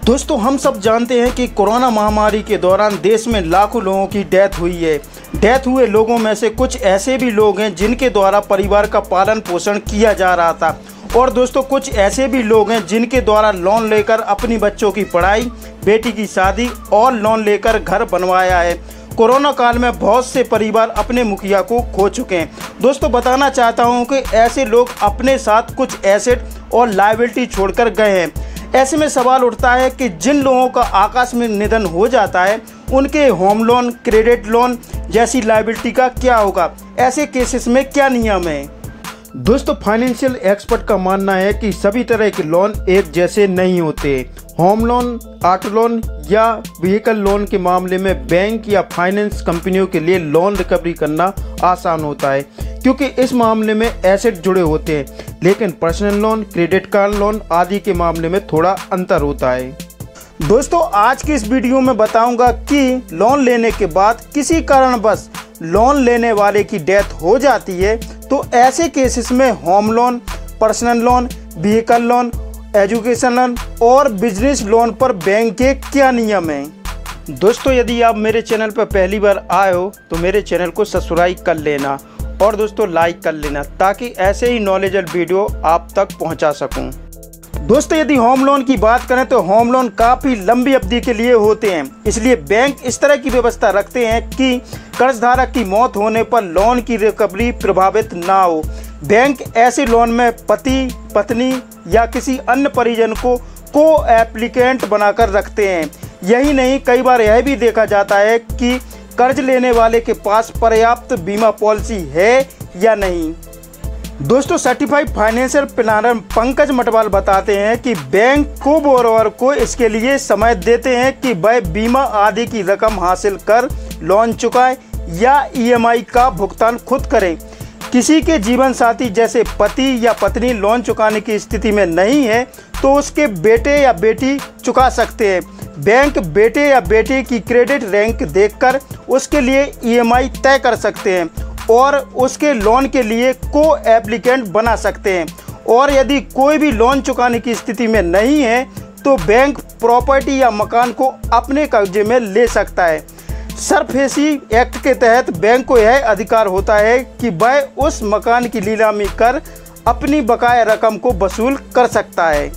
दोस्तों हम सब जानते हैं कि कोरोना महामारी के दौरान देश में लाखों लोगों की डेथ हुई है। डेथ हुए लोगों में से कुछ ऐसे भी लोग हैं जिनके द्वारा परिवार का पालन पोषण किया जा रहा था, और दोस्तों कुछ ऐसे भी लोग हैं जिनके द्वारा लोन लेकर अपनी बच्चों की पढ़ाई, बेटी की शादी और लोन लेकर घर बनवाया है। कोरोना काल में बहुत से परिवार अपने मुखिया को खो चुके हैं। दोस्तों बताना चाहता हूं कि ऐसे लोग अपने साथ कुछ एसेट और लायबिलिटी छोड़कर गए हैं। ऐसे में सवाल उठता है कि जिन लोगों का आकस्मिक निधन हो जाता है उनके होम लोन, क्रेडिट लोन जैसी लायबिलिटी का क्या होगा? ऐसे केसेस में क्या नियम है? दोस्तों फाइनेंशियल एक्सपर्ट का मानना है कि सभी तरह के लोन एक जैसे नहीं होते। होम लोन, ऑटो लोन या व्हीकल लोन के मामले में बैंक या फाइनेंस कंपनियों के लिए लोन रिकवरी करना आसान होता है क्योंकि इस मामले में एसेट जुड़े होते हैं, लेकिन personal loan, credit card loan आदि के मामले में थोड़ा अंतर होता है। दोस्तों आज की इस वीडियो में बताऊंगा कि लोन लेने के बाद किसी कारणवश लोन लेने वाले की डेथ हो जाती है तो ऐसे केसेस में home loan, personal loan, vehicle loan, education loan और बिजनेस लोन पर बैंक के क्या नियम हैं। दोस्तों यदि आप मेरे चैनल पर पहली बार आए हो तो मेरे चैनल को सब्सक्राइब कर लेना और दोस्तों लाइक कर लेना ताकि ऐसे ही नॉलेजेबल वीडियो आप तक पहुंचा सकूं। दोस्तों यदि होम लोन की बात करें तो होम लोन काफ़ी लंबी अवधि के लिए होते हैं, इसलिए बैंक इस तरह की व्यवस्था रखते हैं कि कर्जधारक की मौत होने पर लोन की रिकवरी प्रभावित ना हो। बैंक ऐसे लोन में पति, पत्नी या किसी अन्य परिजन को एप्लीकेंट बनाकर रखते हैं। यही नहीं, कई बार यह भी देखा जाता है कि कर्ज लेने वाले के पास पर्याप्त बीमा पॉलिसी है या नहीं। दोस्तों certified financial planner Pankaj Matwal बताते हैं कि बैंक को बोरोवर को इसके लिए समय देते हैं कि वह बीमा आदि की रकम हासिल कर लोन चुकाए या ईएमआई का भुगतान खुद करे। किसी के जीवन साथी जैसे पति या पत्नी लोन चुकाने की स्थिति में नहीं है तो उसके बेटे या बेटी चुका सकते हैं। बैंक बेटे या बेटी की क्रेडिट रैंक देखकर उसके लिए ईएमआई तय कर सकते हैं और उसके लोन के लिए को एप्लीकेंट बना सकते हैं। और यदि कोई भी लोन चुकाने की स्थिति में नहीं है तो बैंक प्रॉपर्टी या मकान को अपने कब्जे में ले सकता है। सरफेसी एक्ट के तहत बैंक को यह अधिकार होता है कि वह उस मकान की नीलामी कर अपनी बकाया रकम को वसूल कर सकता है।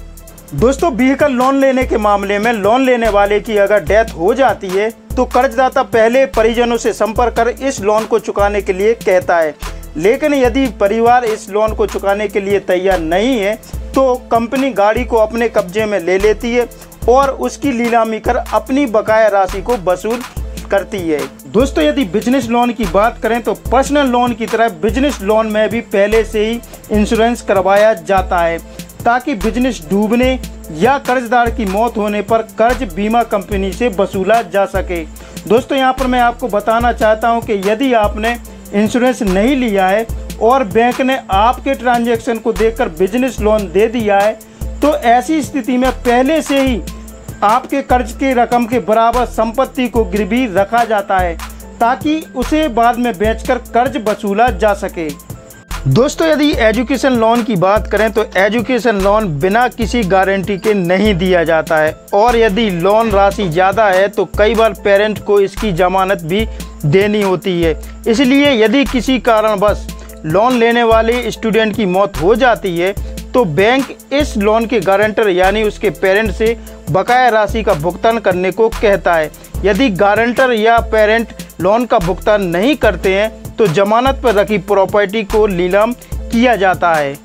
दोस्तों व्हीकल लोन लेने के मामले में लोन लेने वाले की अगर डेथ हो जाती है तो कर्जदाता पहले परिजनों से संपर्क कर इस लोन को चुकाने के लिए कहता है, लेकिन यदि परिवार इस लोन को चुकाने के लिए तैयार नहीं है तो कंपनी गाड़ी को अपने कब्जे में ले लेती है और उसकी नीलामी कर अपनी बकाया राशि को वसूल करती है। दोस्तों यदि बिजनेस लोन की बात करें तो पर्सनल लोन की तरह बिजनेस लोन में भी पहले से ही इंश्योरेंस करवाया जाता है ताकि बिजनेस डूबने या कर्जदार की मौत होने पर कर्ज बीमा कंपनी से वसूला जा सके। दोस्तों यहाँ पर मैं आपको बताना चाहता हूँ कि यदि आपने इंश्योरेंस नहीं लिया है और बैंक ने आपके ट्रांजैक्शन को देखकर बिजनेस लोन दे दिया है तो ऐसी स्थिति में पहले से ही आपके कर्ज की रकम के बराबर संपत्ति को गिरवी रखा जाता है ताकि उसे बाद में बेचकर कर्ज वसूला जा सके। दोस्तों यदि एजुकेशन लोन की बात करें तो एजुकेशन लोन बिना किसी गारंटी के नहीं दिया जाता है और यदि लोन राशि ज़्यादा है तो कई बार पेरेंट को इसकी जमानत भी देनी होती है। इसलिए यदि किसी कारणवश लोन लेने वाले स्टूडेंट की मौत हो जाती है तो बैंक इस लोन के गारंटर यानी उसके पेरेंट से बकाया राशि का भुगतान करने को कहता है। यदि गारंटर या पेरेंट लोन का भुगतान नहीं करते हैं तो जमानत पर रखी प्रॉपर्टी को नीलाम किया जाता है।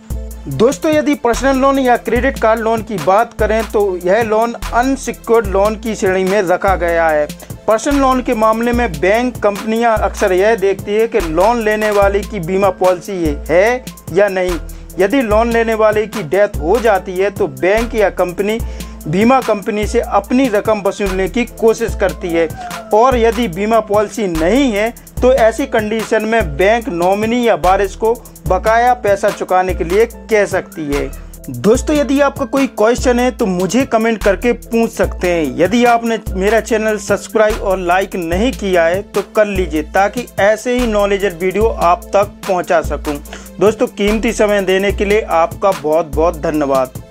दोस्तों यदि पर्सनल लोन या क्रेडिट कार्ड लोन की बात करें तो यह लोन अनसिक्योर्ड लोन की श्रेणी में रखा गया है। पर्सनल लोन के मामले में बैंक कंपनियां अक्सर यह देखती है कि लोन लेने वाले की बीमा पॉलिसी है या नहीं। यदि लोन लेने वाले की डेथ हो जाती है तो बैंक या कंपनी बीमा कंपनी से अपनी रकम वसूलने की कोशिश करती है और यदि बीमा पॉलिसी नहीं है तो ऐसी कंडीशन में बैंक नॉमिनी या वारिस को बकाया पैसा चुकाने के लिए कह सकती है। दोस्तों यदि आपका कोई क्वेश्चन है तो मुझे कमेंट करके पूछ सकते हैं। यदि आपने मेरा चैनल सब्सक्राइब और लाइक नहीं किया है तो कर लीजिए ताकि ऐसे ही नॉलेजेबल वीडियो आप तक पहुंचा सकूं। दोस्तों कीमती समय देने के लिए आपका बहुत बहुत धन्यवाद।